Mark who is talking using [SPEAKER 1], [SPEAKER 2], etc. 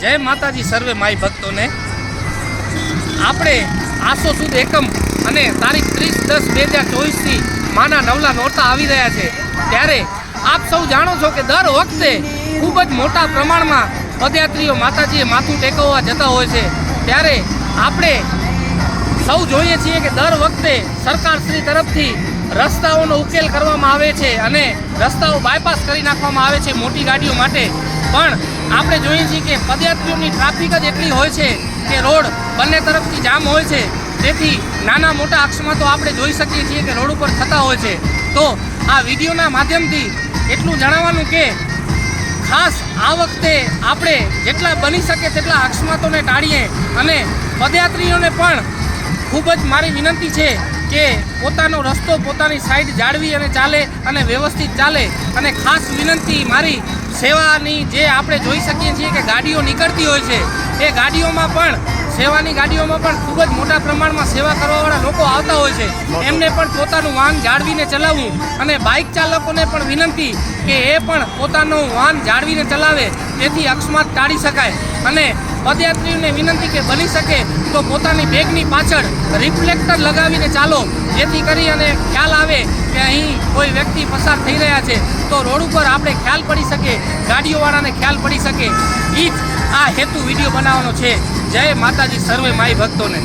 [SPEAKER 1] જય માતાજી સર્વે માઈ ભક્તોને। આપણે આસો સુદ એકમ અને તારીખ 30/10/2024થી માના નવલા નોરતા આવી રહ્યા છે, ત્યારે આપ સૌ જાણો છો કે દર વખતે ખૂબ જ મોટા પ્રમાણમાં પદયાત્રીઓ માતાજીએ માથું ટેકવવા જતા હોય છે। ત્યારે આપણે સૌ જોઈએ છીએ કે દર વખતે સરકારશ્રી તરફથી રસ્તાઓનો ઉકેલ કરવામાં આવે છે અને રસ્તાઓ બાયપાસ કરી નાખવામાં આવે છે મોટી ગાડીઓ માટે, પણ આપણે જોઈએ છીએ કે પદયાત્રીઓની ટ્રાફિક જ એટલી હોય છે કે રોડ બંને તરફથી જામ હોય છે, તેથી નાના મોટા અકસ્માતો આપણે જોઈ શકીએ છીએ કે રોડ ઉપર થતા હોય છે। તો આ વિડીયોના માધ્યમથી એટલું જણાવવાનું કે ખાસ આ વખતે આપણે જેટલા બની શકે તેટલા અકસ્માતોને ટાળીએ અને પદયાત્રીઓને પણ ખૂબ જ મારી વિનંતી છે કે પોતાનો રસ્તો પોતાની સાઈડ જાળવી અને ચાલે અને વ્યવસ્થિત ચાલે। અને ખાસ વિનંતી મારી સેવાની જે આપણે જોઈ શકીએ છીએ કે ગાડીઓ નીકળતી હોય છે, એ ગાડીઓમાં પણ સેવાની ગાડીઓમાં પણ ખૂબ જ મોટા પ્રમાણમાં સેવા કરવાવાળા લોકો આવતા હોય છે, એમને પણ પોતાનું વાહન જાળવીને ચલાવવું અને બાઇક ચાલકોને પણ વિનંતી કે એ પણ પોતાનું વાહન જાળવીને ચલાવે, તેથી અકસ્માત ટાળી શકાય। અને પદયાત્રીઓને વિનંતી કે બની શકે તો પોતાની બેગની પાછળ રિફ્લેક્ટર લગાવીને ચાલો, જેથી કરી અને ખ્યાલ આવે કે અહીં કોઈ વ્યક્તિ પસાર થઈ રહ્યા છે તો રોડ ઉપર આપણે ખ્યાલ પડી શકે, ગાડીઓવાળાને ખ્યાલ પડી શકે। એ જ આ હેતુ વિડીયો બનાવવાનો છે। જય માતાજી સર્વે માઈ ભક્તોને।